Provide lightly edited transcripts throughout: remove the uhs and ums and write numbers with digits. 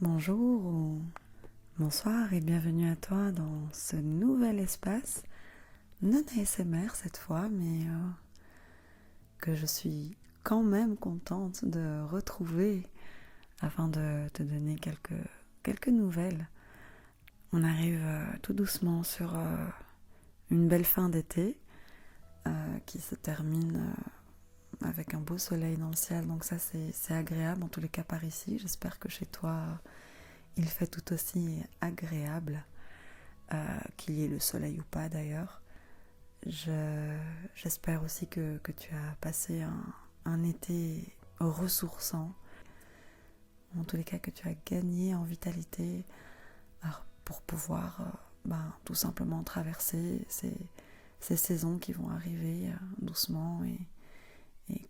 Bonjour ou bonsoir et bienvenue à toi dans ce nouvel espace, non ASMR cette fois, mais que je suis quand même contente de retrouver afin de te donner quelques nouvelles. On arrive tout doucement sur une belle fin d'été qui se termine avec un beau soleil dans le ciel, donc ça c'est agréable en tous les cas par ici. J'espère que chez toi il fait tout aussi agréable, qu'il y ait le soleil ou pas d'ailleurs. J'espère aussi que tu as passé un été ressourçant, en tous les cas que tu as gagné en vitalité pour pouvoir tout simplement traverser ces saisons qui vont arriver doucement et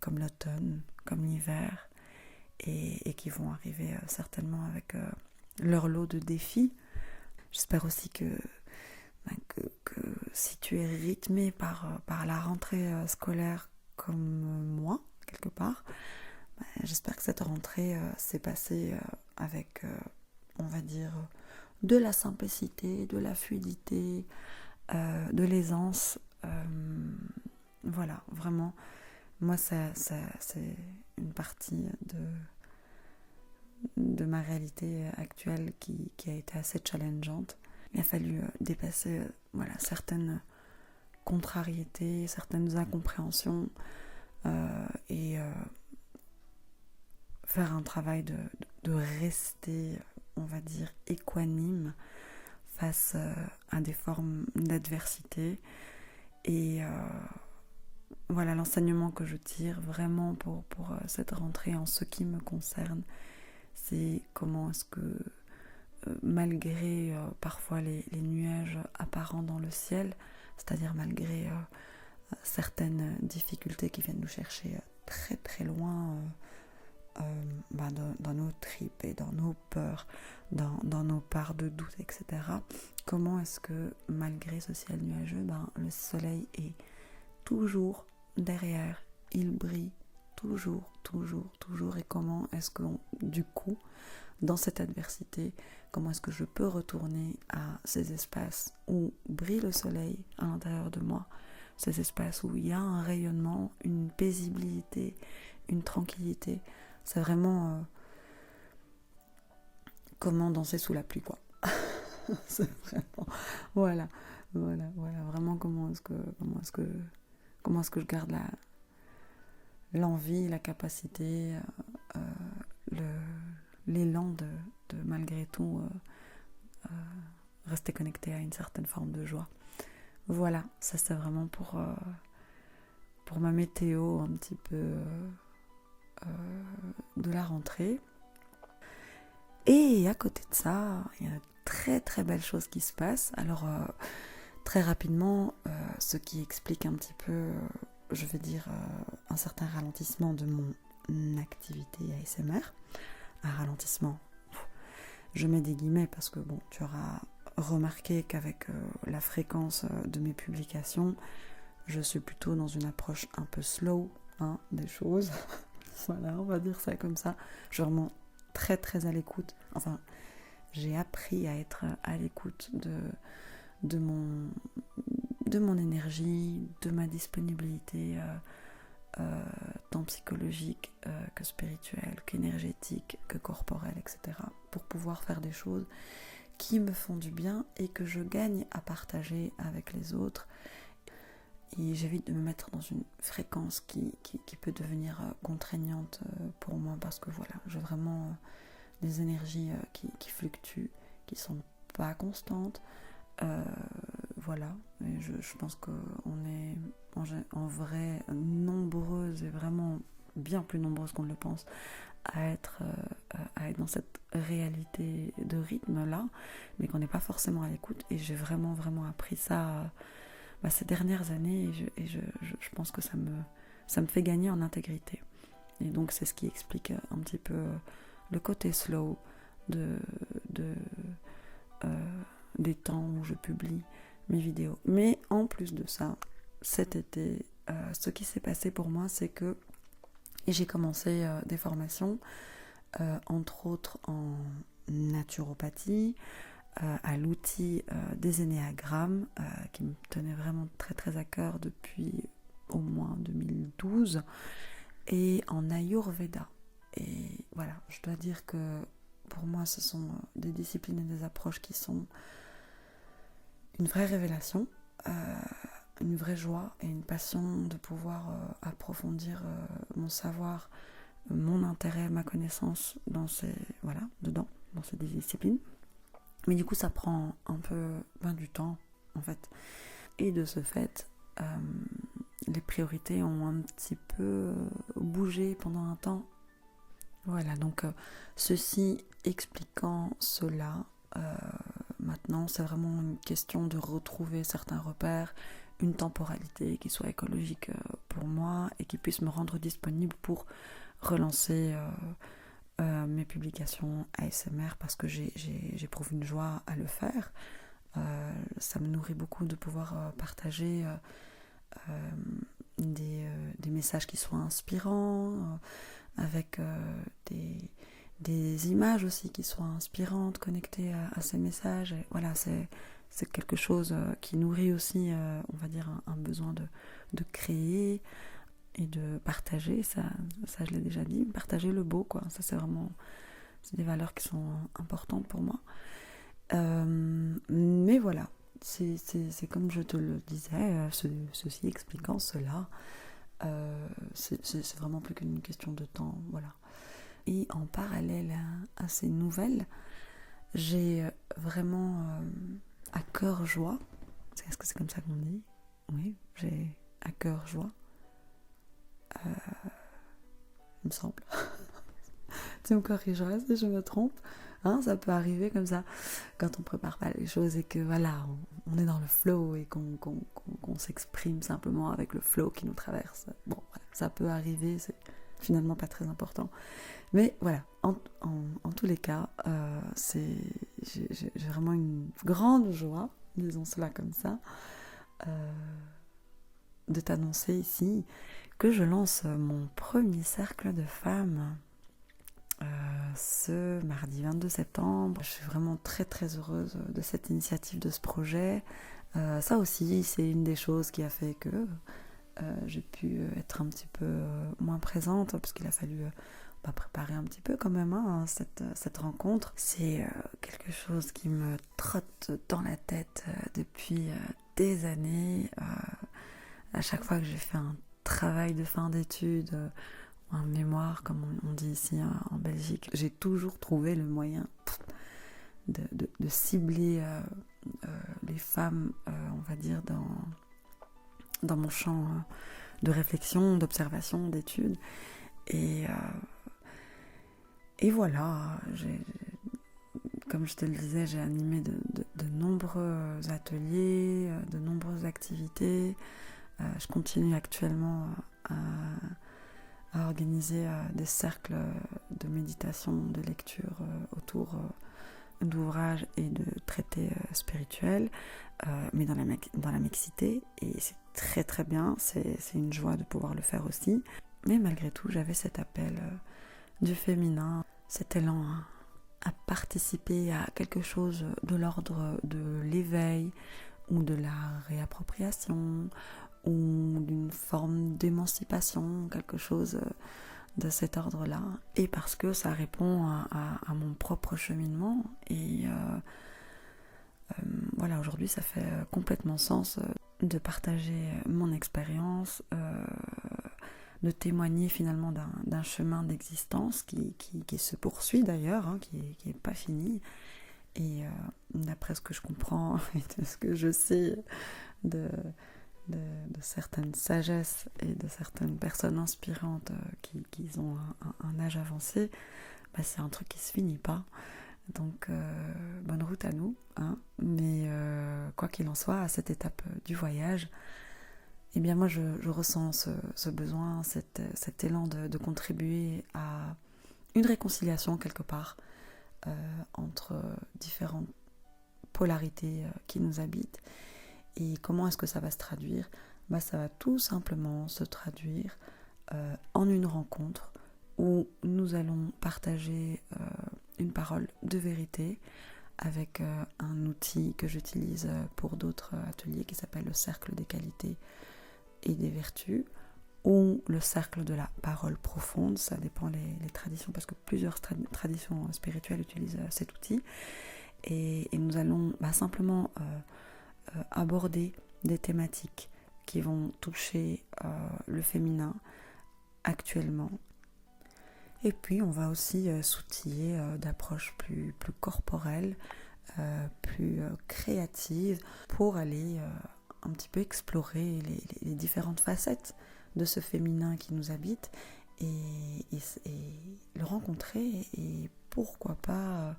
comme l'automne, comme l'hiver et qui vont arriver certainement avec leur lot de défis. J'espère aussi que si tu es rythmé par la rentrée scolaire comme moi, quelque part, j'espère que cette rentrée s'est passée avec, on va dire, de la simplicité, de la fluidité, de l'aisance. Voilà, vraiment, moi, c'est une partie de ma réalité actuelle qui a été assez challengeante. Il a fallu dépasser certaines contrariétés, certaines incompréhensions et faire un travail de rester, on va dire, équanime face à des formes d'adversité. Et voilà, l'enseignement que je tire vraiment pour cette rentrée en ce qui me concerne, c'est comment est-ce que malgré parfois les nuages apparents dans le ciel, c'est-à-dire malgré certaines difficultés qui viennent nous chercher très très loin dans nos tripes et dans nos peurs, dans nos parts de doute, etc. Comment est-ce que malgré ce ciel nuageux, le soleil est toujours derrière, il brille toujours, toujours, toujours, et comment est-ce que du coup, dans cette adversité, comment est-ce que je peux retourner à ces espaces où brille le soleil à l'intérieur de moi, ces espaces où il y a un rayonnement, une paisibilité, une tranquillité. C'est vraiment comment danser sous la pluie, quoi. C'est vraiment voilà, vraiment comment est-ce que je garde l'envie, la capacité, l'élan de malgré tout rester connecté à une certaine forme de joie. Voilà, ça c'est vraiment pour ma météo un petit peu de la rentrée. Et à côté de ça, il y a de très très belles choses qui se passent. Alors très rapidement, ce qui explique un petit peu, je vais dire, un certain ralentissement de mon activité ASMR. Un ralentissement, je mets des guillemets parce que bon, tu auras remarqué qu'avec la fréquence de mes publications, je suis plutôt dans une approche un peu slow des choses. Voilà, on va dire ça comme ça. Je suis vraiment très très à l'écoute. Enfin, j'ai appris à être à l'écoute de mon énergie, de ma disponibilité tant psychologique que spirituelle, qu'énergétique, que corporelle, etc. pour pouvoir faire des choses qui me font du bien et que je gagne à partager avec les autres. Et j'évite de me mettre dans une fréquence qui peut devenir contraignante pour moi parce que voilà, j'ai vraiment des énergies qui fluctuent, qui sont pas constantes. Voilà, et je pense qu'on est en vrai nombreuses et vraiment bien plus nombreuses qu'on ne le pense à être dans cette réalité de rythme là, mais qu'on n'est pas forcément à l'écoute. Et j'ai vraiment vraiment appris ça ces dernières années et je pense que ça me fait gagner en intégrité. Et donc c'est ce qui explique un petit peu le côté slow des temps où je publie mes vidéos. Mais en plus de ça, cet été, ce qui s'est passé pour moi, c'est que j'ai commencé des formations, entre autres en naturopathie, à l'outil des énéagrammes, qui me tenait vraiment très très à cœur depuis au moins 2012, et en Ayurveda. Et voilà, je dois dire que pour moi, ce sont des disciplines et des approches qui sont une vraie révélation, une vraie joie et une passion de pouvoir approfondir mon savoir, mon intérêt, ma connaissance dans ces disciplines. Mais du coup, ça prend un peu du temps, en fait. Et de ce fait, les priorités ont un petit peu bougé pendant un temps. Voilà, donc ceci expliquant cela, maintenant, c'est vraiment une question de retrouver certains repères, une temporalité qui soit écologique pour moi et qui puisse me rendre disponible pour relancer mes publications ASMR, parce que j'éprouve une joie à le faire. Ça me nourrit beaucoup de pouvoir partager des messages qui soient inspirants, avec des images aussi qui soient inspirantes, connectées à ces messages. Et voilà, c'est quelque chose qui nourrit aussi, on va dire, un besoin de créer et de partager. Ça je l'ai déjà dit, partager le beau, quoi. Ça, c'est des valeurs qui sont importantes pour moi. Mais voilà, c'est comme je te le disais, ceci expliquant cela, c'est vraiment plus qu'une question de temps, voilà. Et en parallèle à ces nouvelles, j'ai vraiment à cœur joie, est-ce que c'est comme ça qu'on dit ? Oui, j'ai à cœur joie, il me semble. Tu me corrigeras si je me trompe. Hein, ça peut arriver comme ça quand on prépare pas les choses et que voilà, on est dans le flow et qu'on s'exprime simplement avec le flow qui nous traverse. Bon, voilà, ça peut arriver, c'est finalement pas très important. Mais voilà, en tous les cas, j'ai vraiment une grande joie, disons cela comme ça, de t'annoncer ici que je lance mon premier cercle de femmes ce mardi 22 septembre. Je suis vraiment très très heureuse de cette initiative, de ce projet. Ça aussi, c'est une des choses qui a fait que j'ai pu être un petit peu moins présente, parce qu'il a fallu préparer un petit peu quand même cette rencontre. C'est quelque chose qui me trotte dans la tête depuis des années. À chaque fois que j'ai fait un travail de fin d'études, un mémoire, comme on dit ici en Belgique, j'ai toujours trouvé le moyen de cibler les femmes, on va dire, dans mon champ de réflexion, d'observation, d'étude. Et voilà, comme je te le disais, j'ai animé de nombreux ateliers, de nombreuses activités. Je continue actuellement à organiser des cercles de méditation, de lecture autour d'ouvrages et de traités spirituels, mais dans la mixité, et c'est très très bien, c'est une joie de pouvoir le faire aussi. Mais malgré tout, j'avais cet appel du féminin, cet élan à participer à quelque chose de l'ordre de l'éveil ou de la réappropriation ou d'une forme d'émancipation, quelque chose de cet ordre-là, et parce que ça répond à mon propre cheminement. Et voilà, aujourd'hui ça fait complètement sens de partager mon expérience, de témoigner finalement d'un chemin d'existence qui se poursuit d'ailleurs, qui est pas fini. Et d'après ce que je comprends et de ce que je sais de certaines sagesses et de certaines personnes inspirantes qui ont un âge avancé, c'est un truc qui se finit pas. Donc bonne route à nous, mais quoi qu'il en soit, à cette étape du voyage, eh bien moi je ressens ce besoin, cet élan de contribuer à une réconciliation quelque part entre différentes polarités qui nous habitent. Et comment est-ce que ça va se traduire ? Ça va tout simplement se traduire en une rencontre où nous allons partager une parole de vérité avec un outil que j'utilise pour d'autres ateliers qui s'appelle le cercle des qualités et des vertus, ou le cercle de la parole profonde, ça dépend les traditions, parce que plusieurs traditions spirituelles utilisent cet outil, et nous allons simplement aborder des thématiques qui vont toucher le féminin actuellement. Et puis on va aussi s'outiller d'approches plus corporelles, plus créatives, pour aller un petit peu explorer les différentes facettes de ce féminin qui nous habite et le rencontrer et pourquoi pas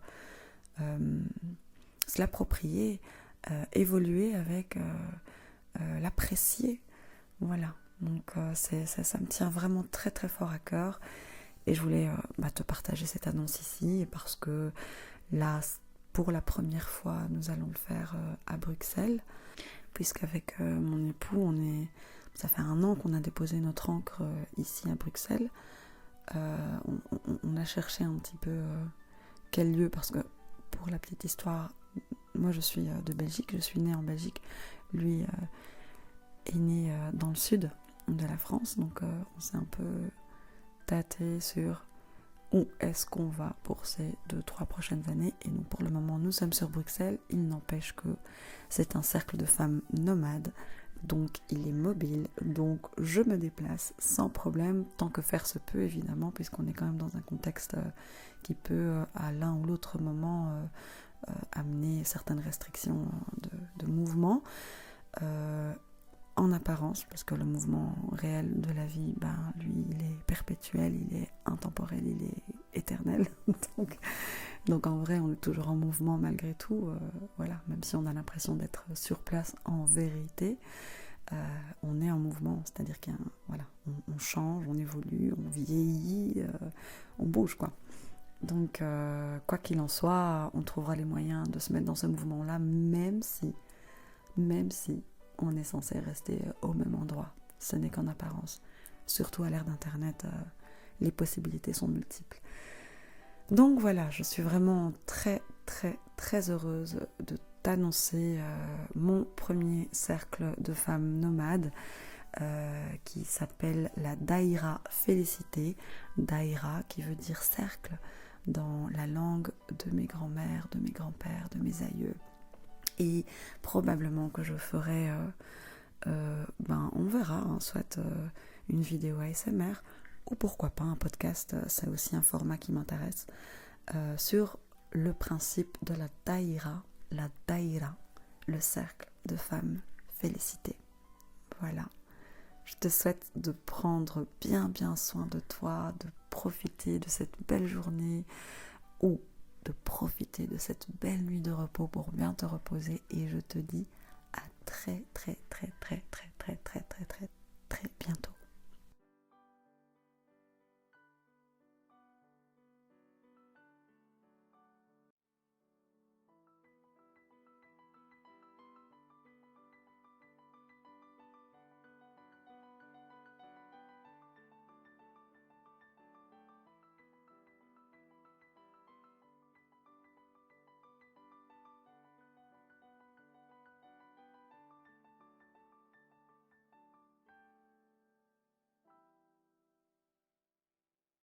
se l'approprier, évoluer avec, l'apprécier. Voilà, donc ça me tient vraiment très très fort à cœur et je voulais te partager cette annonce ici parce que là, pour la première fois, nous allons le faire à Bruxelles, puisqu'avec mon époux, ça fait 1 an qu'on a déposé notre ancre ici à Bruxelles. On a cherché un petit peu quel lieu, parce que pour la petite histoire, moi je suis de Belgique, je suis née en Belgique, lui est né dans le sud de la France, donc on s'est un peu tâté sur où est-ce qu'on va pour ces 2-3 prochaines années, et nous pour le moment nous sommes sur Bruxelles. Il n'empêche que c'est un cercle de femmes nomades, donc il est mobile, donc je me déplace sans problème, tant que faire se peut évidemment, puisqu'on est quand même dans un contexte qui peut à l'un ou l'autre moment amener certaines restrictions de mouvement, en apparence, parce que le mouvement réel de la vie, lui, il est perpétuel, il est intemporel, il est éternel. Donc en vrai, on est toujours en mouvement malgré tout. Voilà, même si on a l'impression d'être sur place, en vérité, on est en mouvement. C'est-à-dire on change, on évolue, on vieillit, on bouge, quoi. Donc, quoi qu'il en soit, on trouvera les moyens de se mettre dans ce mouvement-là, même si on est censé rester au même endroit. Ce n'est qu'en apparence. Surtout à l'ère d'Internet, les possibilités sont multiples. Donc voilà, je suis vraiment très très très heureuse de t'annoncer mon premier cercle de femmes nomades qui s'appelle la Daïra Félicité. Daïra qui veut dire cercle dans la langue de mes grands-mères, de mes grands-pères, de mes aïeux. Et probablement que je ferai, on verra, soit une vidéo ASMR, ou pourquoi pas un podcast, c'est aussi un format qui m'intéresse, sur le principe de la daïra, le cercle de femmes félicitées. Voilà, je te souhaite de prendre bien soin de toi, de profiter de cette belle journée, ou de profiter de cette belle nuit de repos pour bien te reposer, et je te dis à très très très très très très très très très très bientôt.